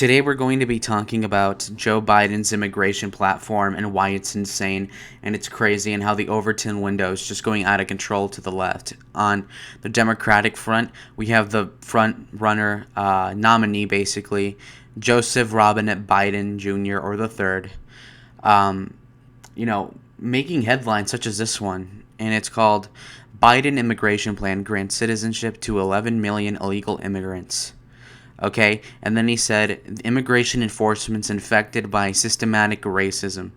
Today we're going to be talking about Joe Biden's immigration platform and why it's insane and it's crazy, and how the Overton window is just going out of control to the left. On the Democratic front, we have the front runner nominee, basically, Joseph Robinette Biden Jr. or the third, making headlines such as this one, and it's called Biden Immigration Plan Grants Citizenship to 11 Million Illegal Immigrants. Okay, and then he said, immigration enforcement's infected by systematic racism.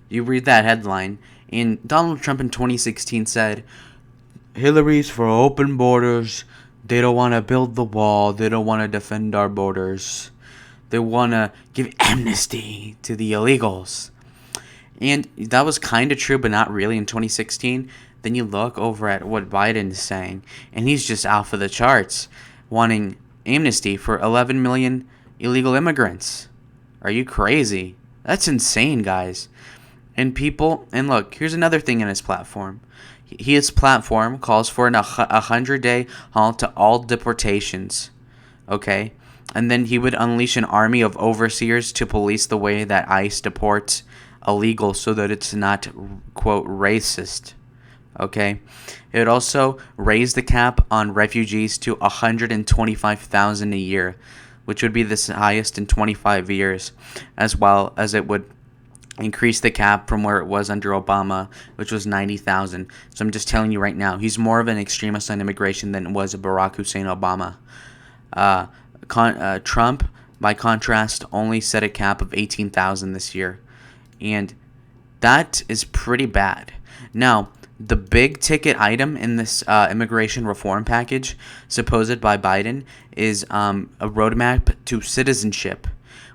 You read that headline, and Donald Trump in 2016 said, Hillary's for open borders. They don't want to build the wall. They don't want to defend our borders. They want to give amnesty to the illegals. And that was kind of true, but not really in 2016. Then you look over at what Biden is saying, and he's just off of the charts, wanting amnesty for 11 million illegal immigrants. Are you crazy? That's insane, guys. And look, here's another thing in his platform. His platform calls for a 100-day halt to all deportations. Okay? And then he would unleash an army of overseers to police the way that ICE deports illegals so that it's not, quote, racist. Okay, it would also raise the cap on refugees to 125,000 a year, which would be the highest in 25 years, as well as it would increase the cap from where it was under Obama, which was 90,000. So I'm just telling you right now, he's more of an extremist on immigration than was Barack Hussein Obama. Trump, by contrast, only set a cap of 18,000 this year, and that is pretty bad. Now, the big ticket item in this immigration reform package, supposed by Biden, is a roadmap to citizenship,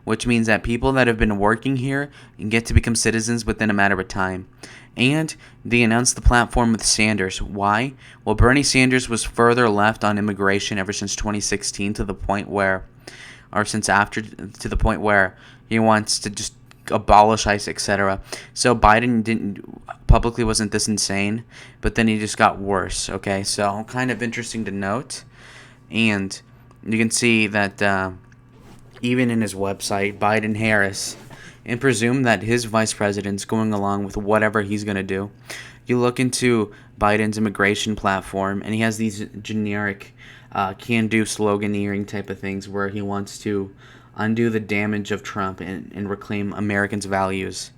which means that people that have been working here get to become citizens within a matter of time. And they announced the platform with Sanders. Why? Well, Bernie Sanders was further left on immigration ever since 2016 to the point where he wants to just abolish ICE, etc. So Biden wasn't this insane, but then he just got worse. Okay, so kind of interesting to note, and you can see that even in his website, Biden Harris, and presume that his vice president's going along with whatever he's gonna do. You look into Biden's immigration platform, and he has these generic can-do sloganeering type of things where he wants to undo the damage of Trump and reclaim Americans' values.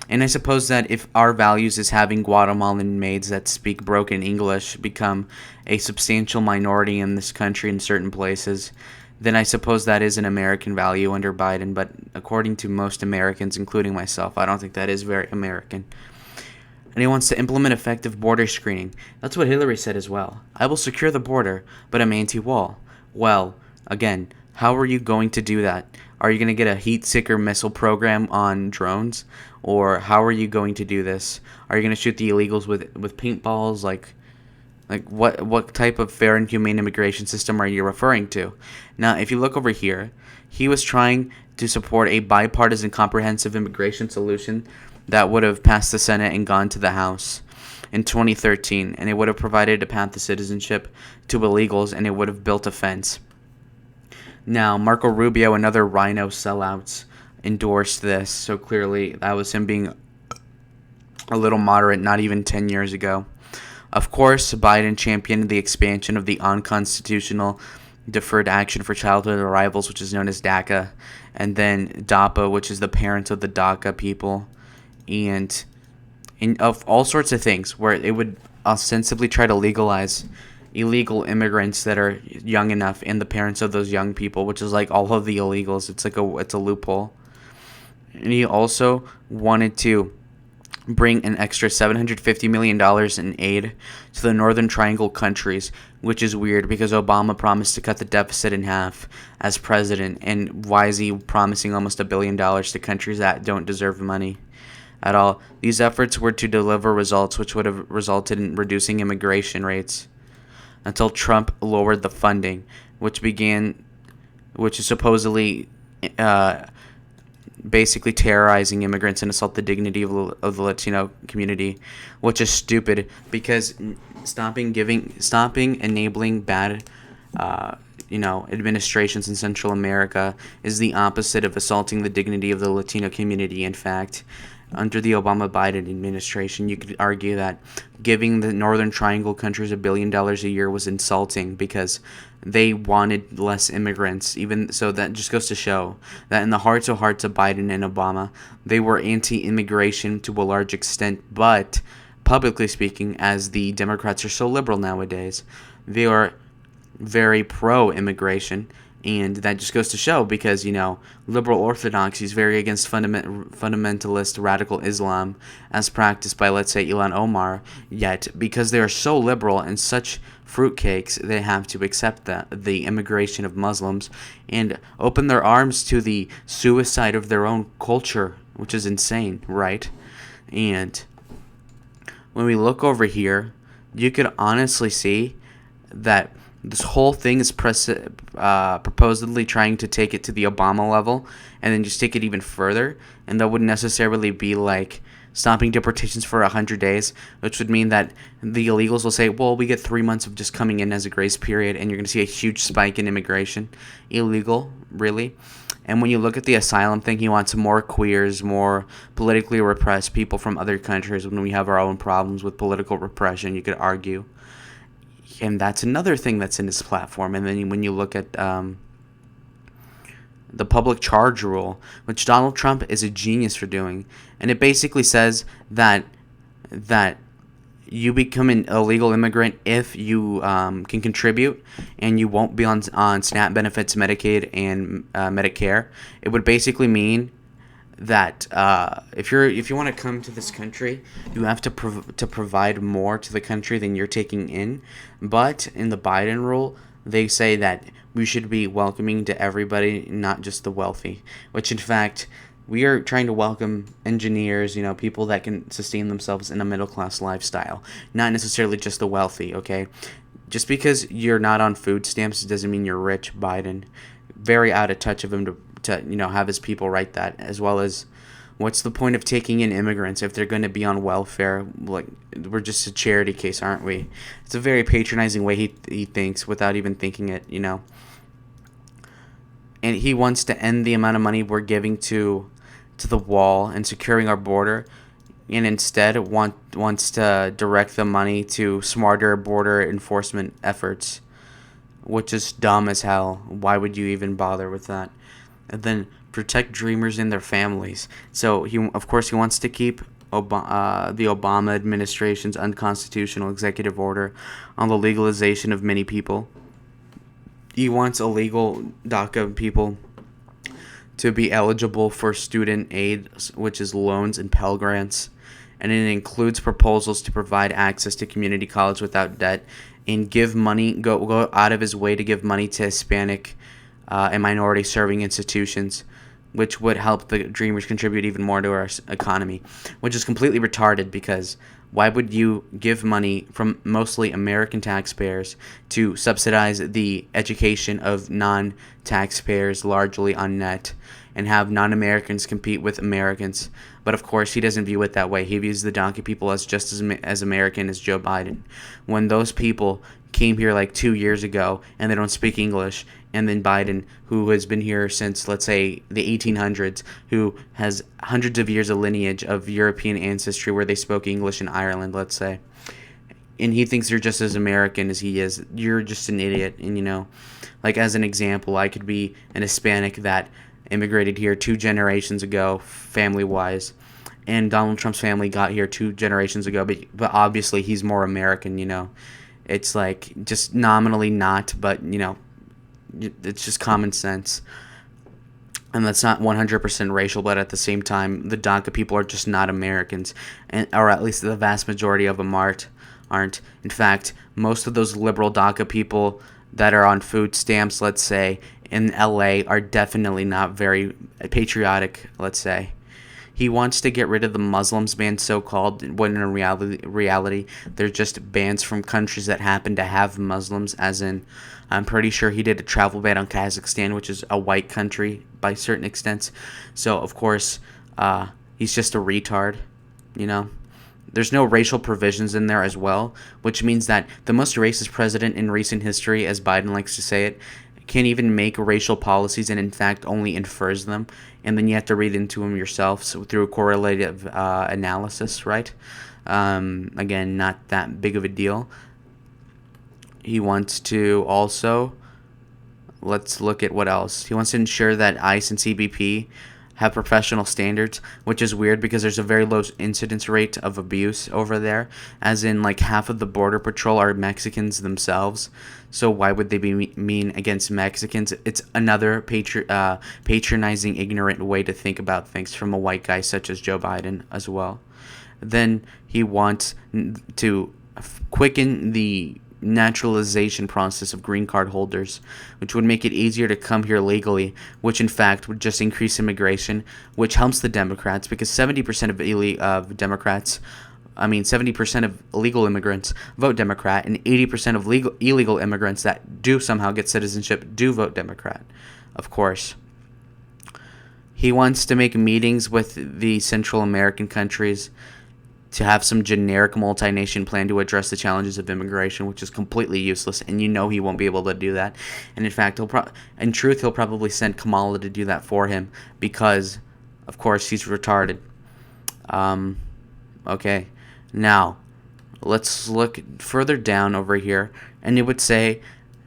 And I suppose that if our values is having Guatemalan maids that speak broken English become a substantial minority in this country in certain places, then I suppose that is an American value under Biden. But according to most Americans, including myself, I don't think that is very American. And he wants to implement effective border screening. That's what Hillary said as well. I will secure the border, but I'm anti-wall. Well, again, how are you going to do that? Are you going to get a heat-seeker missile program on drones? Or how are you going to do this? Are you going to shoot the illegals with paintballs? Like what type of fair and humane immigration system are you referring to? Now, if you look over here, he was trying to support a bipartisan comprehensive immigration solution that would have passed the Senate and gone to the House in 2013. And it would have provided a path to citizenship to illegals, and it would have built a fence. Now, Marco Rubio and other rhino sellouts endorsed this, so clearly that was him being a little moderate not even 10 years ago. Of course, Biden championed the expansion of the unconstitutional Deferred Action for Childhood Arrivals, which is known as DACA, and then DAPA, which is the parents of the DACA people, and of all sorts of things where it would ostensibly try to legalize illegal immigrants that are young enough and the parents of those young people, which is like all of the illegals. It's a loophole. And he also wanted to bring an extra $750 million in aid to the Northern Triangle countries, which is weird because Obama promised to cut the deficit in half as president, and why is he promising almost $1 billion to countries that don't deserve money at all? These efforts were to deliver results which would have resulted in reducing immigration rates, until Trump lowered the funding, which is supposedly basically terrorizing immigrants and assault the dignity of the Latino community, which is stupid because stopping enabling bad administrations in Central America is the opposite of assaulting the dignity of the Latino community. In fact, under the Obama-Biden administration, you could argue that giving the Northern Triangle countries $1 billion a year was insulting because they wanted less immigrants. Even so, that just goes to show that in the hearts of Biden and Obama, they were anti-immigration to a large extent, but publicly speaking, as the Democrats are so liberal nowadays, they are very pro-immigration, and that just goes to show because, liberal orthodoxy is very against fundamentalist radical Islam as practiced by, let's say, Ilhan Omar, yet because they are so liberal and such fruitcakes, they have to accept the immigration of Muslims and open their arms to the suicide of their own culture, which is insane, right? And when we look over here, you could honestly see that this whole thing is proposedly trying to take it to the Obama level and then just take it even further. And that wouldn't necessarily be like stopping deportations for 100 days, which would mean that the illegals will say, well, we get 3 months of just coming in as a grace period, and you're going to see a huge spike in immigration. Illegal, really. And when you look at the asylum thing, he wants more queers, more politically repressed people from other countries when we have our own problems with political repression, you could argue. And that's another thing that's in his platform. And then when you look at the public charge rule, which Donald Trump is a genius for doing, and it basically says that you become an illegal immigrant if you can contribute, and you won't be on SNAP benefits, Medicaid, and Medicare. It would basically mean that if you want to come to this country, you have to provide more to the country than you're taking in. But in the Biden rule, they say that we should be welcoming to everybody, not just the wealthy. Which, in fact, we are trying to welcome engineers, people that can sustain themselves in a middle-class lifestyle, not necessarily just the wealthy, okay? Just because you're not on food stamps doesn't mean you're rich, Biden. Very out of touch of him to have his people write that, as well as what's the point of taking in immigrants if they're going to be on welfare? Like, we're just a charity case, aren't we? It's a very patronizing way he thinks without even thinking it, And he wants to end the amount of money we're giving to the wall and securing our border, and instead wants to direct the money to smarter border enforcement efforts, which is dumb as hell. Why would you even bother with that? And then protect dreamers and their families. So he wants to keep the Obama administration's unconstitutional executive order on the legalization of many people. He wants illegal DACA people to be eligible for student aid, which is loans and Pell Grants. And it includes proposals to provide access to community college without debt, and give money, go out of his way to give money to Hispanic and minority serving institutions, which would help the Dreamers contribute even more to our economy, which is completely retarded because why would you give money from mostly American taxpayers to subsidize the education of non-taxpayers largely on net and have non-Americans compete with Americans? But of course, he doesn't view it that way. He views the donkey people as just as American as Joe Biden. When those people came here like 2 years ago and they don't speak English, and then Biden, who has been here since, let's say, the 1800s, who has hundreds of years of lineage of European ancestry where they spoke English in Ireland, let's say, and he thinks you're just as American as he is, you're just an idiot. And, like as an example, I could be an Hispanic that immigrated here 2 generations ago, family-wise, and Donald Trump's family got here 2 generations ago, but obviously he's more American, It's like just nominally not, but, it's just common sense. And that's not 100% racial, but at the same time, the DACA people are just not Americans, or at least the vast majority of them aren't. In fact, most of those liberal DACA people that are on food stamps, let's say, in LA are definitely not very patriotic, let's say. He wants to get rid of the Muslims ban, so-called, when in reality, they're just bans from countries that happen to have Muslims, as in, I'm pretty sure he did a travel ban on Kazakhstan, which is a white country by certain extents. So, of course, he's just a retard, There's no racial provisions in there as well, which means that the most racist president in recent history, as Biden likes to say it, can't even make racial policies and in fact only infers them, and then you have to read into them yourself through correlative analysis, right? Again, not that big of a deal. He wants to also, let's look at what else. He wants to ensure that ICE and CBP have professional standards, which is weird because there's a very low incidence rate of abuse over there, as in like half of the border patrol are Mexicans themselves. So why would they be mean against Mexicans? It's another patronizing, ignorant way to think about things from a white guy such as Joe Biden as well. Then he wants to quicken the naturalization process of green card holders, which would make it easier to come here legally, which in fact would just increase immigration, which helps the Democrats because 70% of Democrats, 70% of illegal immigrants vote Democrat, and 80% of illegal immigrants that do somehow get citizenship do vote Democrat, of course. He wants to make meetings with the Central American countries to have some generic multination plan to address the challenges of immigration, which is completely useless, and he won't be able to do that. And in fact, he'll probably send Kamala to do that for him because, of course, he's retarded. Okay, now let's look further down over here, and it would say,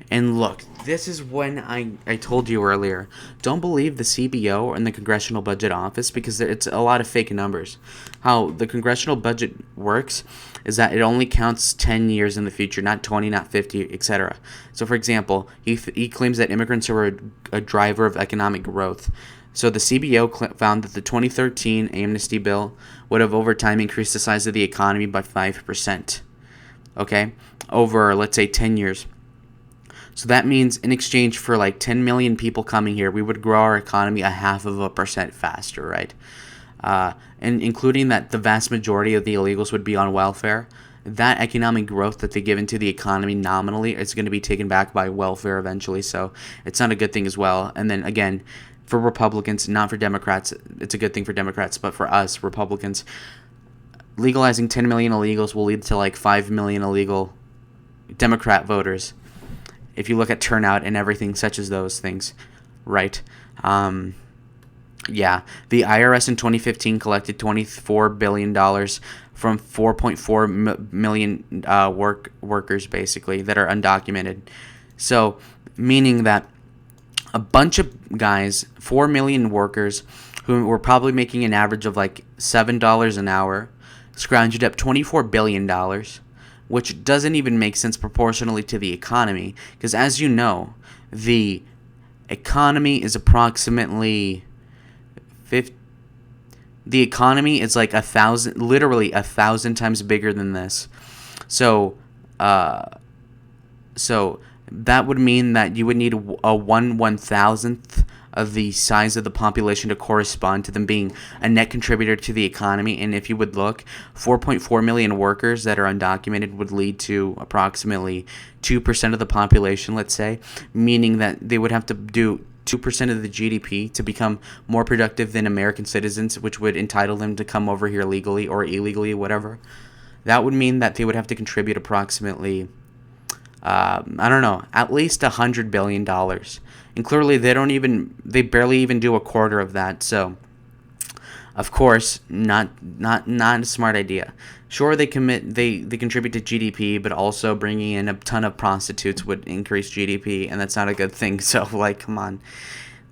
and look, this is when I told you earlier, don't believe the CBO and the Congressional Budget Office because it's a lot of fake numbers. How the Congressional Budget works is that it only counts 10 years in the future, not 20, not 50, etc. So, for example, he claims that immigrants are a driver of economic growth. So the CBO found that the 2013 amnesty bill would have over time increased the size of the economy by 5%, okay, over, let's say, 10 years. So that means in exchange for like 10 million people coming here, we would grow our economy 0.5% faster, right? And including that the vast majority of the illegals would be on welfare. That economic growth that they give into the economy nominally is going to be taken back by welfare eventually. So it's not a good thing as well. And then again, for Republicans, not for Democrats, it's a good thing for Democrats, but for us, Republicans, legalizing 10 million illegals will lead to like 5 million illegal Democrat voters. If you look at turnout and everything such as those things, right? Yeah, the IRS in 2015 collected $24 billion from 4.4 million workers, basically, that are undocumented. So, meaning that a bunch of guys, 4 million workers, who were probably making an average of like $7 an hour, scrounged up $24 billion, which doesn't even make sense proportionally to the economy. Because as you know, the economy is approximately the economy is like literally 1,000 times bigger than this. So that would mean that you would need a 1/1000th of the size of the population to correspond to them being a net contributor to the economy. And if you would look, 4.4 million workers that are undocumented would lead to approximately 2% of the population, let's say, meaning that they would have to do 2% of the GDP to become more productive than American citizens, which would entitle them to come over here legally or illegally, whatever. That would mean that they would have to contribute approximately, at least $100 billion. And clearly they barely even do a quarter of that. So, of course, not a smart idea. Sure, they contribute to GDP, but also bringing in a ton of prostitutes would increase GDP, and that's not a good thing. So, like, come on.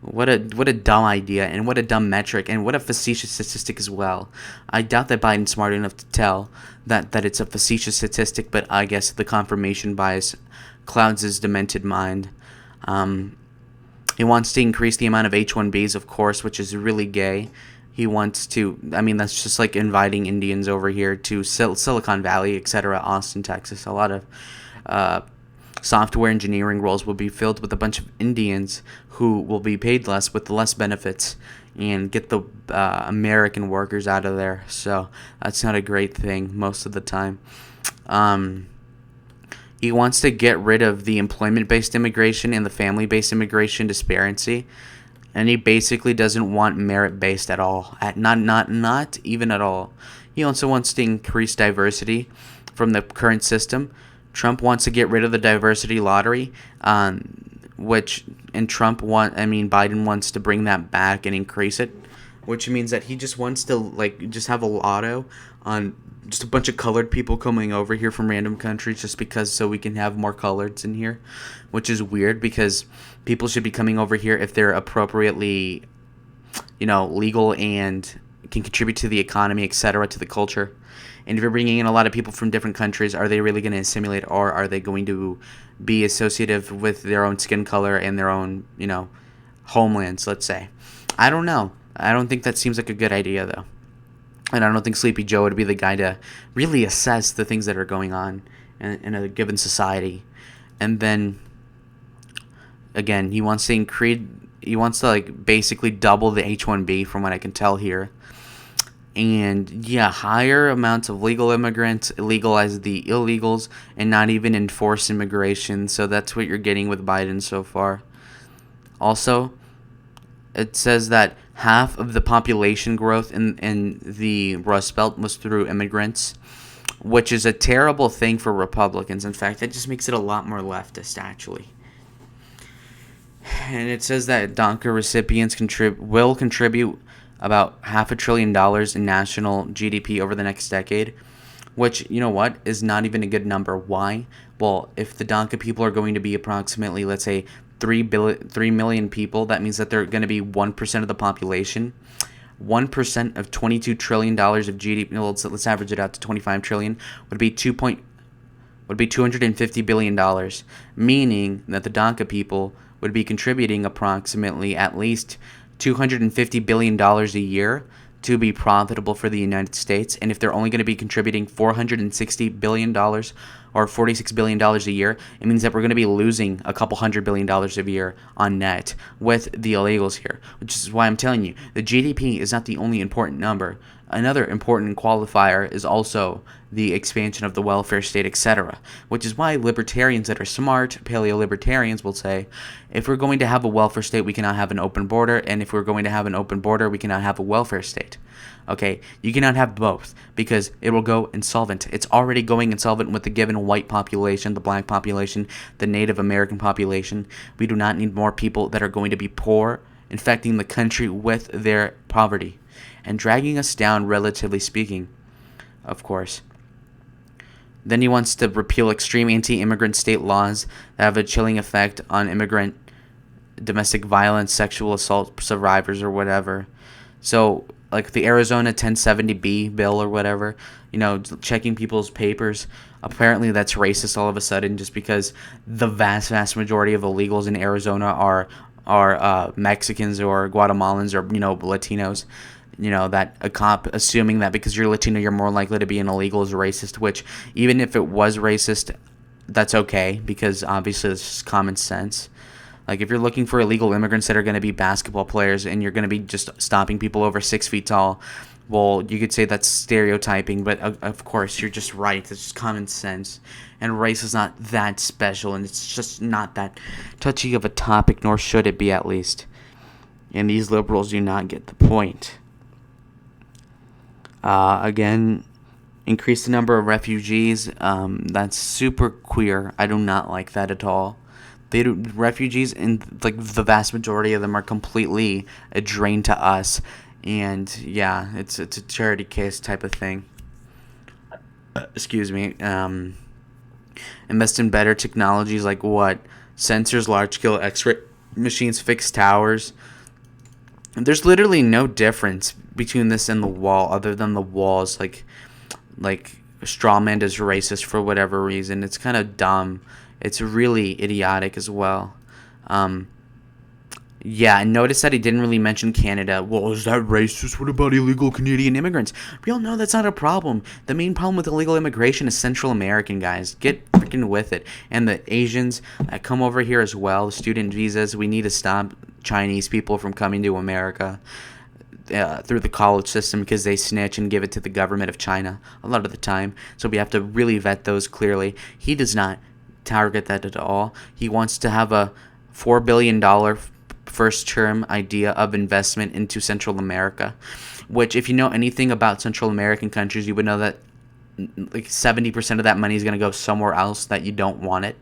What a dumb idea, and what a dumb metric, and what a facetious statistic as well. I doubt that Biden's smart enough to tell that it's a facetious statistic, but I guess the confirmation bias clouds his demented mind. He wants to increase the amount of H-1Bs, of course, which is really gay. He wants to, that's just like inviting Indians over here to Silicon Valley, etc., Austin, Texas. A lot of software engineering roles will be filled with a bunch of Indians who will be paid less with less benefits and get the American workers out of there. So that's not a great thing most of the time. He wants to get rid of the employment-based immigration and the family-based immigration disparity, and he basically doesn't want merit-based at all. Not even at all. He also wants to increase diversity from the current system. Trump wants to get rid of the diversity lottery. which and Biden wants to bring that back and increase it, which means that he just wants to like just have a lotto on just a bunch of colored people coming over here from random countries just because so we can have more coloreds in here, which is weird because people should be coming over here if they're appropriately, legal and can contribute to the economy, etc., to the culture. And if you're bringing in a lot of people from different countries, are they really going to assimilate, or are they going to be associative with their own skin color and their own, homelands, let's say? I don't know. I don't think that seems like a good idea, though. And I don't think Sleepy Joe would be the guy to really assess the things that are going on in a given society. And then, again, he wants to like basically double the H-1B from what I can tell here. And yeah, higher amounts of legal immigrants, legalize the illegals, and not even enforce immigration. So that's what you're getting with Biden so far. Also, it says that half of the population growth in the Rust Belt was through immigrants, which is a terrible thing for Republicans. In fact, that just makes it a lot more leftist, actually. And it says that DACA recipients will contribute about $500 billion in national GDP over the next decade, which, you know what, is not even a good number. Why? Well, if the DACA people are going to be approximately, let's say, 3 million people, that means that they're going to be 1% of the population. 1% of $22 trillion of GDP, well, let's average it out to $25 trillion, would be $250 billion, meaning that the DACA people would be contributing approximately at least $250 billion a year to be profitable for the United States. And if they're only going to be contributing $460 billion or $46 billion a year, it means that we're going to be losing a couple $100 billion a year on net with the illegals here, which is why I'm telling you, the GDP is not the only important number. Another important qualifier is also the expansion of the welfare state, etc., which is why libertarians that are smart, paleo-libertarians, will say, if we're going to have a welfare state, we cannot have an open border, and if we're going to have an open border, we cannot have a welfare state. Okay, you cannot have both because it will go insolvent. It's already going insolvent with the given white population, the black population, the Native American population. We do not need more people that are going to be poor, infecting the country with their poverty and dragging us down, relatively speaking, of course. Then he wants to repeal extreme anti-immigrant state laws that have a chilling effect on immigrant domestic violence, sexual assault survivors, or whatever. So, like the Arizona 1070B bill or whatever, checking people's papers. Apparently that's racist all of a sudden just because the vast majority of illegals in Arizona are Mexicans or Guatemalans or, Latinos. That a cop assuming that because you're Latino, you're more likely to be an illegal is racist, which even if it was racist, that's okay because obviously it's just common sense. Like if you're looking for illegal immigrants that are going to be basketball players and you're going to be just stopping people over 6 feet tall, well, you could say that's stereotyping, but of course you're just right. It's just common sense. And race is not that special, and it's just not that touchy of a topic, nor should it be, at least. And these liberals do not get the point. Again, increase the number of refugees. That's super queer. I do not like that at all. Refugees, and like the vast majority of them are completely a drain to us. And yeah, it's a charity case type of thing. Excuse me. Invest in better technologies like what? Sensors, large-scale X-ray machines, fixed towers. There's literally no difference between this and the wall, other than the wall's like strawman is racist for whatever reason. It's kind of dumb. It's really idiotic as well. Yeah, and notice that he didn't really mention Canada. Well, is that racist? What about illegal Canadian immigrants? We all know that's not a problem. The main problem with illegal immigration is Central American guys. Get freaking with it. And the Asians that come over here as well, student visas. We need to stop Chinese people from coming to America through the college system because they snitch and give it to the government of China a lot of the time. So we have to really vet those clearly. He does not target that at all. He wants to have a $4 billion first term idea of investment into Central America, which if you know anything about Central American countries, you would know that like 70% of that money is going to go somewhere else that you don't want it,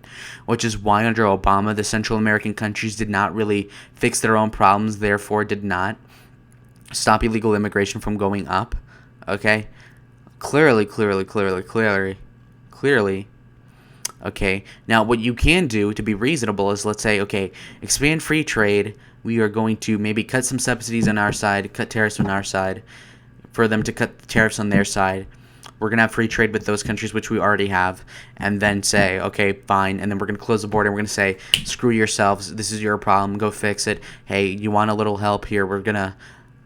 which is why under Obama the Central American countries did not really fix their own problems, therefore did not stop illegal immigration from going up. Okay, clearly. Okay, now what you can do to be reasonable is, let's say, okay, expand free trade. We are going to maybe cut some subsidies on our side, cut tariffs on our side, for them to cut the tariffs on their side. We're going to have free trade with those countries, which we already have, and then say, okay, fine, and then we're going to close the border, and we're going to say, screw yourselves, this is your problem, go fix it. Hey, you want a little help here, we're going to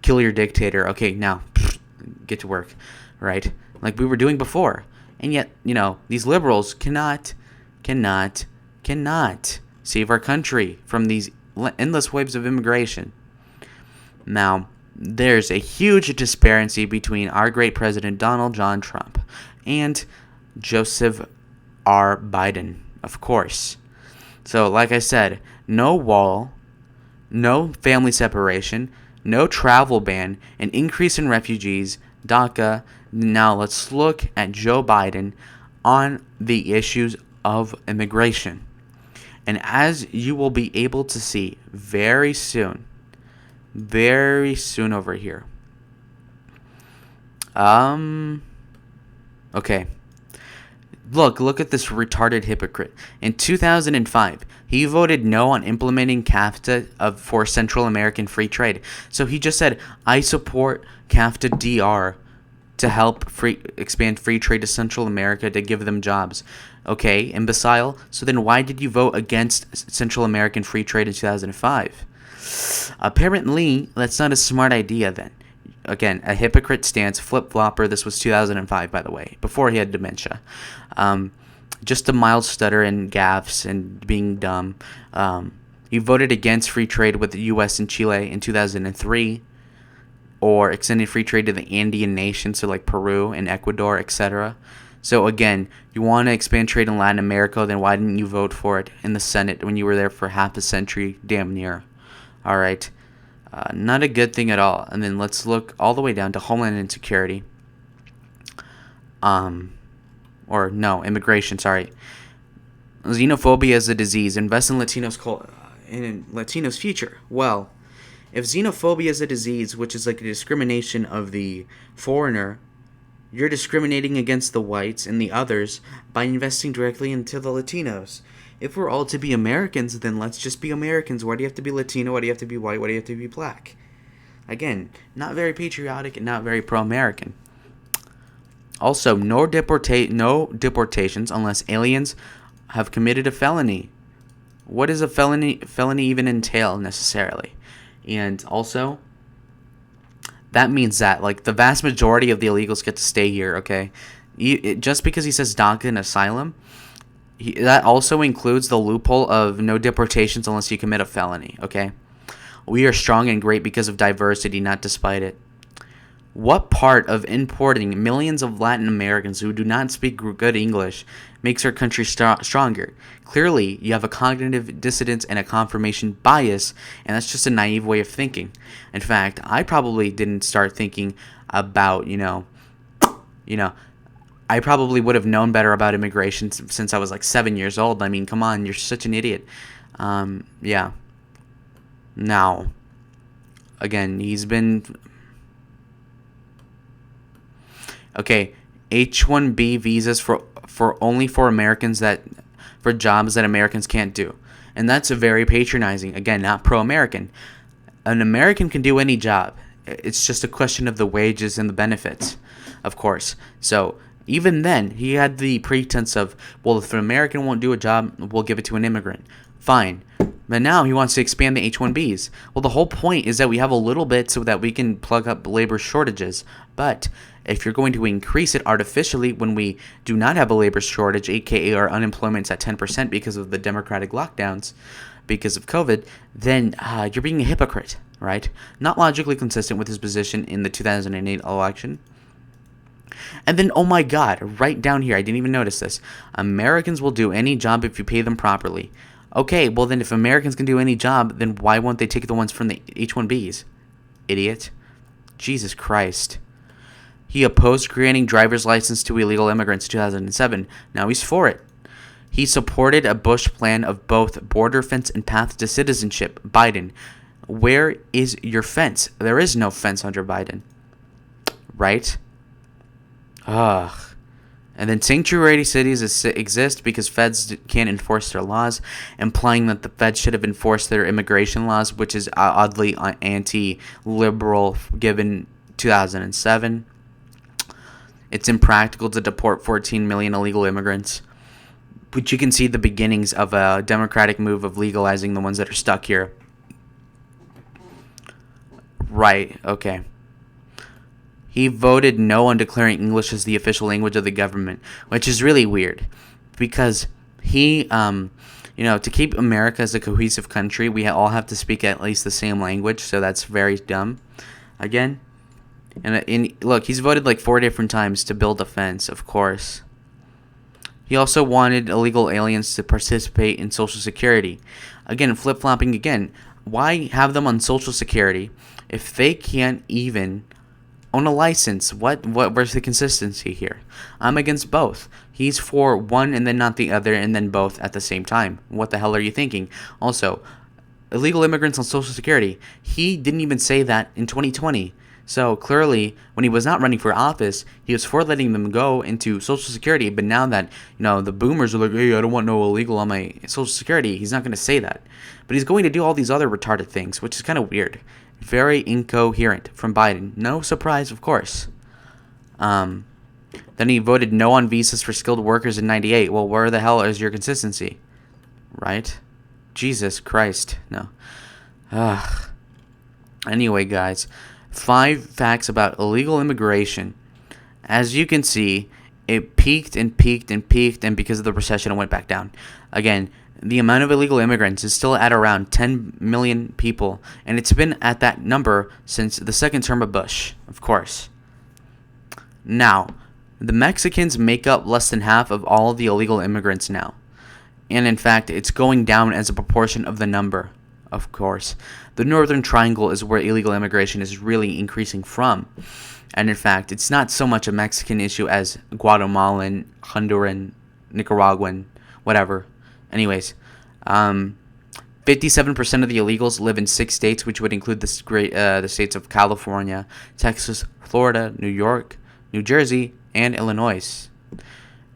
kill your dictator. Okay, now, get to work, right? Like we were doing before. And yet, these liberals cannot save our country from these endless waves of immigration. Now, there's a huge disparity between our great president, Donald John Trump, and Joseph R. Biden, of course. So, like I said, no wall, no family separation, no travel ban, an increase in refugees, DACA. Now, let's look at Joe Biden on the issues of immigration. And as you will be able to see very soon over here. Okay. Look at this retarded hypocrite. In 2005, he voted no on implementing CAFTA for Central American free trade. So he just said, I support CAFTA DR to help expand free trade to Central America to give them jobs. Okay, imbecile. So then why did you vote against Central American free trade in 2005? Apparently, that's not a smart idea then. Again, a hypocrite stance, flip-flopper. This was 2005, by the way, before he had dementia. Just a mild stutter and gaffes and being dumb. He voted against free trade with the U.S. and Chile in 2003. Or extended free trade to the Andean nations, so like Peru and Ecuador, etc. So again, you want to expand trade in Latin America, then why didn't you vote for it in the Senate when you were there for half a century, damn near? All right, not a good thing at all. And then let's look all the way down to Homeland Insecurity. Immigration, sorry. Xenophobia is a disease. Invest in Latinos' future. Well, if xenophobia is a disease, which is like a discrimination of the foreigner, you're discriminating against the whites and the others by investing directly into the Latinos. If we're all to be Americans, then let's just be Americans. Why do you have to be Latino? Why do you have to be white? Why do you have to be black? Again, not very patriotic and not very pro-American. Also, no deportations unless aliens have committed a felony. What does a felony even entail necessarily? And also, that means that like the vast majority of the illegals get to stay here. Okay, just because he says DACA and Asylum, that also includes the loophole of no deportations unless you commit a felony. Okay, we are strong and great because of diversity, not despite it. What part of importing millions of Latin Americans who do not speak good English makes our country stronger? Clearly, you have a cognitive dissonance and a confirmation bias, and that's just a naive way of thinking. In fact, I probably didn't start thinking about, I probably would have known better about immigration since I was like 7 years old. I mean, come on, you're such an idiot. Yeah. Now, again, he's been... Okay, H-1B visas for only for Americans for jobs that Americans can't do. And that's very patronizing. Again, not pro-American. An American can do any job. It's just a question of the wages and the benefits, of course. So even then, he had the pretense of, well, if an American won't do a job, we'll give it to an immigrant. Fine. But now he wants to expand the H-1Bs. Well, the whole point is that we have a little bit so that we can plug up labor shortages. But if you're going to increase it artificially when we do not have a labor shortage, aka our unemployment's at 10% because of the democratic lockdowns, because of COVID, then you're being a hypocrite, right? Not logically consistent with his position in the 2008 election. And then, oh my God, right down here, I didn't even notice this. Americans will do any job if you pay them properly. Okay, well then if Americans can do any job, then why won't they take the ones from the H-1Bs? Idiot. Jesus Christ. He opposed granting driver's license to illegal immigrants in 2007. Now he's for it. He supported a Bush plan of both border fence and path to citizenship. Biden, where is your fence? There is no fence under Biden. Right? Ugh. And then sanctuary cities exist because feds can't enforce their laws, implying that the feds should have enforced their immigration laws, which is oddly anti-liberal given 2007. It's impractical to deport 14 million illegal immigrants. But you can see the beginnings of a democratic move of legalizing the ones that are stuck here. Right, okay. He voted no on declaring English as the official language of the government, which is really weird because he, to keep America as a cohesive country, we all have to speak at least the same language, so that's very dumb. Again, and look, he's voted like 4 different times to build a fence, of course. He also wanted illegal aliens to participate in Social Security. Again, flip-flopping again. Why have them on Social Security if they can't even own a license? Where's the consistency here? I'm against both. He's for one and then not the other and then both at the same time. What the hell are you thinking? Also, illegal immigrants on Social Security. He didn't even say that in 2020. So clearly, when he was not running for office, he was for letting them go into Social Security. But now that the boomers are like, hey, I don't want no illegal on my Social Security, he's not going to say that. But he's going to do all these other retarded things, which is kind of weird. Very incoherent from Biden. No surprise, of course. Then he voted no on visas for skilled workers in 98. Well, where the hell is your consistency? Right? Jesus Christ. No. Ugh. Anyway, guys. 5 facts about illegal immigration. As you can see, it peaked and peaked and peaked, and because of the recession, it went back down. Again, the amount of illegal immigrants is still at around 10 million people, and it's been at that number since the second term of Bush, of course. Now, the Mexicans make up less than half of all of the illegal immigrants now. And in fact, it's going down as a proportion of the number, of course. The Northern Triangle is where illegal immigration is really increasing from. And in fact, it's not so much a Mexican issue as Guatemalan, Honduran, Nicaraguan, whatever. Anyways, 57% of the illegals live in 6 states, which would include the states of California, Texas, Florida, New York, New Jersey, and Illinois.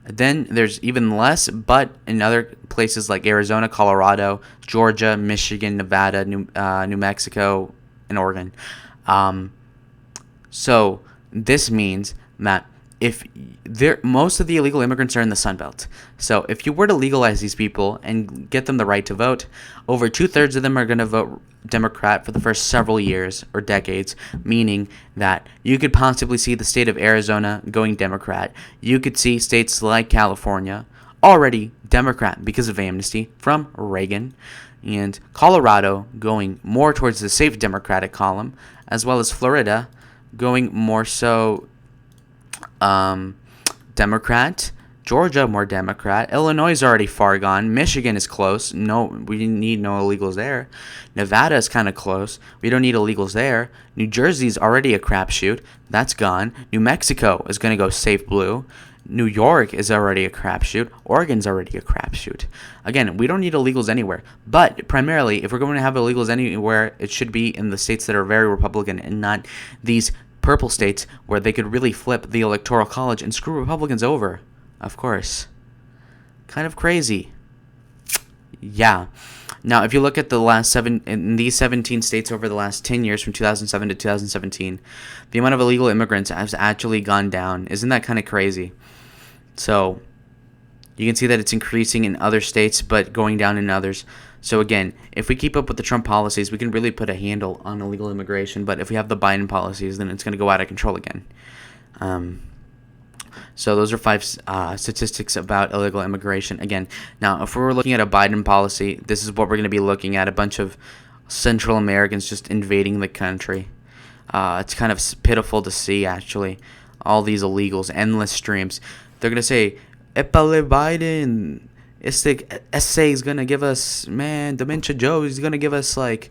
Then there's even less, but in other places like Arizona, Colorado, Georgia, Michigan, Nevada, New Mexico, and Oregon. So this means that most of the illegal immigrants are in the Sun Belt. So if you were to legalize these people and get them the right to vote, over 2/3 of them are going to vote Democrat for the first several years or decades, meaning that you could possibly see the state of Arizona going Democrat. You could see states like California already Democrat because of amnesty from Reagan, and Colorado going more towards the safe Democratic column, as well as Florida going more so Democrat. Georgia more Democrat. Illinois is already far gone. Michigan is close. No, we need no illegals there. Nevada is kind of close. We don't need illegals there. New Jersey is already a crapshoot. That's gone. New Mexico is going to go safe blue. New York is already a crapshoot. Oregon's already a crapshoot. Again, we don't need illegals anywhere. But primarily, if we're going to have illegals anywhere, it should be in the states that are very Republican and not these purple states where they could really flip the Electoral College and screw Republicans over. Of course. Kind of crazy. Yeah. Now, if you look at in these 17 states over the last 10 years from 2007 to 2017, the amount of illegal immigrants has actually gone down. Isn't that kind of crazy? So, you can see that it's increasing in other states, but going down in others. So again, if we keep up with the Trump policies, we can really put a handle on illegal immigration. But if we have the Biden policies, then it's going to go out of control again. So those are 5 statistics about illegal immigration. Again, now if we're looking at a Biden policy, this is what we're going to be looking at. A bunch of Central Americans just invading the country. It's kind of pitiful to see, actually. All these illegals, endless streams. They're going to say, Epale Biden, essay is going to give us, man, Dementia Joe is going to give us, like,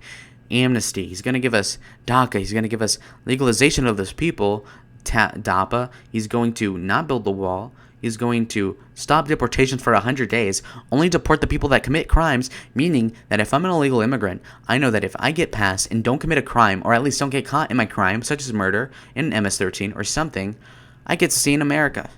amnesty. He's going to give us DACA. He's going to give us legalization of those people. DAPA. He's going to not build the wall. He's going to stop deportations for 100 days, only deport the people that commit crimes, meaning that if I'm an illegal immigrant, I know that if I get past and don't commit a crime, or at least don't get caught in my crime, such as murder in an MS-13 or something, I get to stay in America.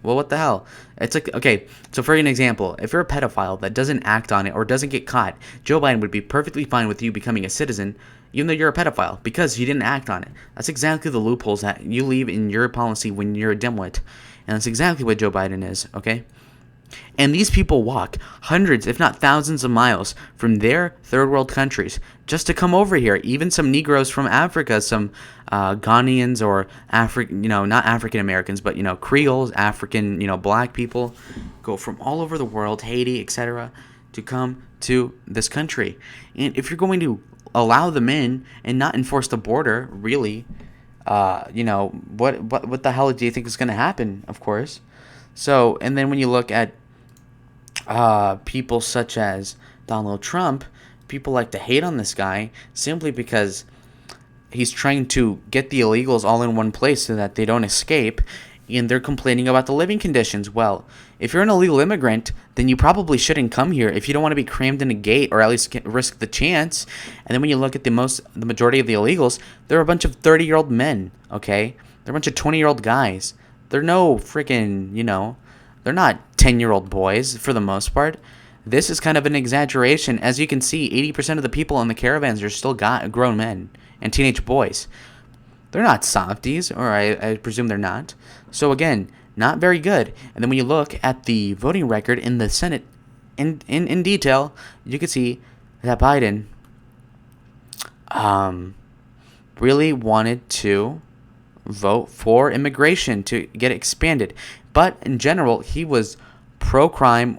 Well, what the hell? It's like, okay, so for an example, if you're a pedophile that doesn't act on it or doesn't get caught, Joe Biden would be perfectly fine with you becoming a citizen, even though you're a pedophile, because you didn't act on it. That's exactly the loopholes that you leave in your policy when you're a dimwit. And that's exactly what Joe Biden is, okay? And these people walk hundreds, if not thousands of miles from their third world countries just to come over here. Even some Negroes from Africa, some Ghanaians or not African Americans, but, Creoles, African, black people go from all over the world, Haiti, etc., to come to this country. And if you're going to allow them in and not enforce the border, really, what the hell do you think is going to happen, of course? So, and then when you look at people such as Donald Trump, people like to hate on this guy simply because he's trying to get the illegals all in one place so that they don't escape, and they're complaining about the living conditions. Well, if you're an illegal immigrant, then you probably shouldn't come here if you don't want to be crammed in a gate, or at least risk the chance. And then when you look at the majority of the illegals, they're a bunch of 30-year-old men, okay? They're a bunch of 20-year-old guys. They're no freaking, they're not 10-year-old boys for the most part. This is kind of an exaggeration. As you can see, 80% of the people in the caravans are still grown men and teenage boys. They're not softies, or I presume they're not. So again, not very good. And then when you look at the voting record in the Senate in detail, you can see that Biden really wanted to vote for immigration to get expanded. But in general, he was pro-crime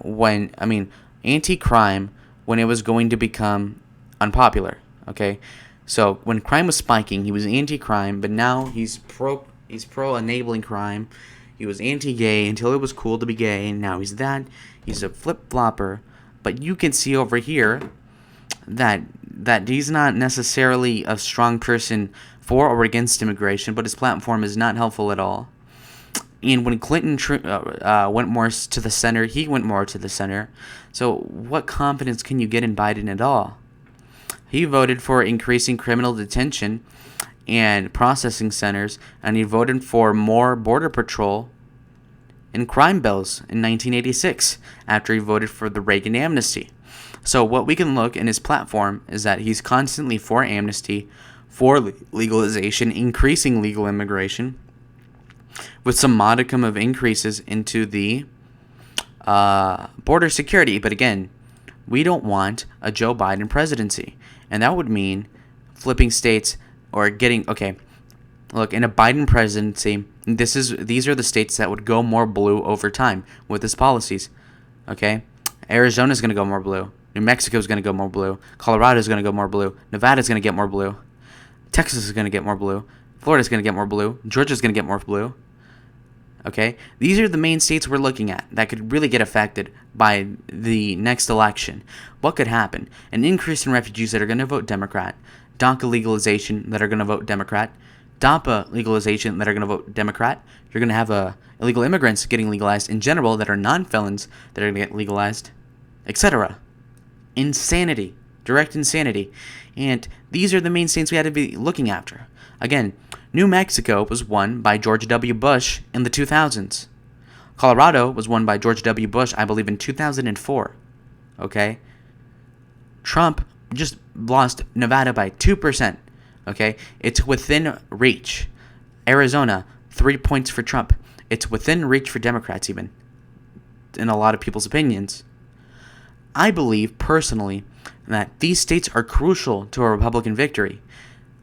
anti-crime when it was going to become unpopular, okay? So when crime was spiking, he was anti-crime, but now he's pro-enabling crime. He was anti-gay until it was cool to be gay, and now he's that. He's a flip-flopper. But you can see over here that he's not necessarily a strong person for or against immigration, but his platform is not helpful at all. And when Clinton went more to the center, he went more to the center. So what confidence can you get in Biden at all? He voted for increasing criminal detention and processing centers, and he voted for more border patrol and crime bills in 1986 after he voted for the Reagan amnesty. So what we can look in his platform is that he's constantly for amnesty, for legalization, increasing legal immigration, with some modicum of increases into the border security. But again, we don't want a Joe Biden presidency. And that would mean flipping states or getting... Okay, look, in a Biden presidency, these are the states that would go more blue over time with his policies. Okay? Arizona's going to go more blue. New Mexico's going to go more blue. Colorado's going to go more blue. Nevada's going to get more blue. Texas is going to get more blue. Florida's going to get more blue. Georgia's going to get more blue. Okay? These are the main states we're looking at that could really get affected by the next election. What could happen? An increase in refugees that are going to vote Democrat. DACA legalization that are going to vote Democrat. DAPA legalization that are going to vote Democrat. You're going to have illegal immigrants getting legalized in general that are non-felons that are going to get legalized, etc. Insanity. Direct insanity. And these are the main states we had to be looking after. Again, New Mexico was won by George W. Bush in the 2000s. Colorado was won by George W. Bush, I believe, in 2004. Okay? Trump just lost Nevada by 2%. Okay? It's within reach. Arizona, 3 points for Trump. It's within reach for Democrats, even, in a lot of people's opinions. I believe, personally, that these states are crucial to a Republican victory,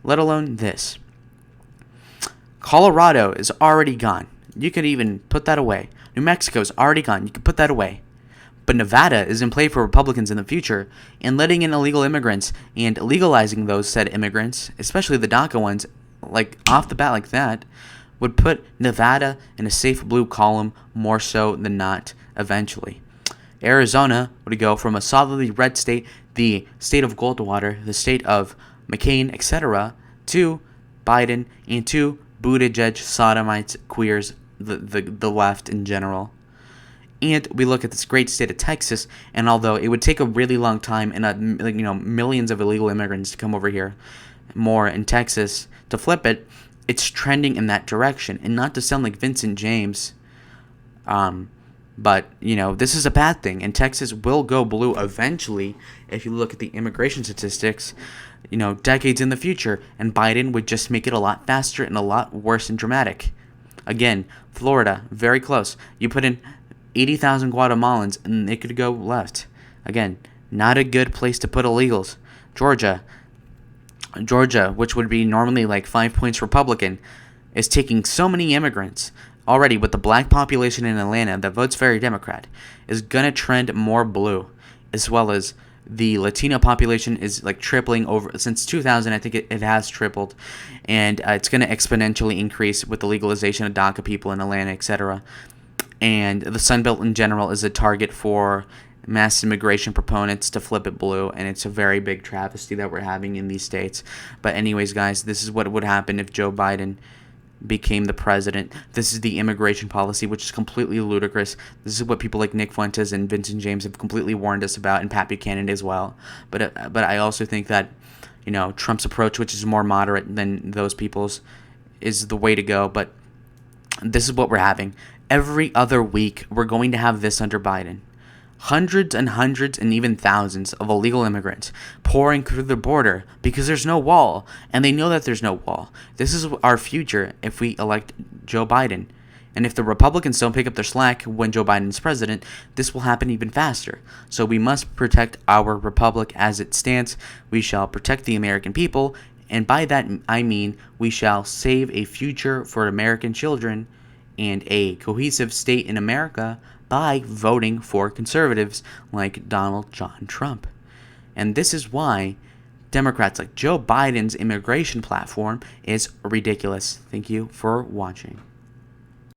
let alone this. Colorado is already gone. You could even put that away. New Mexico is already gone. You could put that away. But Nevada is in play for Republicans in the future, and letting in illegal immigrants and legalizing those said immigrants, especially the DACA ones, like off the bat like that, would put Nevada in a safe blue column more so than not eventually. Arizona would go from a solidly red state, the state of Goldwater, the state of McCain, etc., to Biden, and to Buttigieg sodomites queers, the left in general. And we look at this great state of Texas, and although it would take a really long time and millions of illegal immigrants to come over here, more in Texas to flip it, it's trending in that direction. And not to sound like Vincent James, but this is a bad thing, and Texas will go blue eventually if you look at the immigration statistics. Decades in the future, and Biden would just make it a lot faster and a lot worse and dramatic. Again, Florida, very close. You put in 80,000 Guatemalans, and it could go left. Again, not a good place to put illegals. Georgia, which would be normally like 5 points Republican, is taking so many immigrants. Already, with the black population in Atlanta that votes very Democrat, is going to trend more blue, as well as the Latino population is like tripling over since 2000. I think it has tripled, and it's going to exponentially increase with the legalization of DACA people in Atlanta, etc. And the Sun Belt in general is a target for mass immigration proponents to flip it blue, and it's a very big travesty that we're having in these states. But anyways, guys, this is what would happen if Joe Biden became the president. This is the immigration policy, which is completely ludicrous. This is what people like Nick Fuentes and Vincent James have completely warned us about, and Pat Buchanan as well. But I also think that Trump's approach, which is more moderate than those people's, is the way to go. But this is what we're having. Every other week, we're going to have this under Biden. Hundreds and hundreds and even thousands of illegal immigrants pouring through the border because there's no wall, and they know that there's no wall. This is our future if we elect Joe Biden. And if the Republicans don't pick up their slack when Joe Biden is president, this will happen even faster. So we must protect our republic as it stands. We shall protect the American people, and by that I mean we shall save a future for American children and a cohesive state in America by voting for conservatives like Donald John Trump. And this is why Democrats like Joe Biden's immigration platform is ridiculous. Thank you for watching.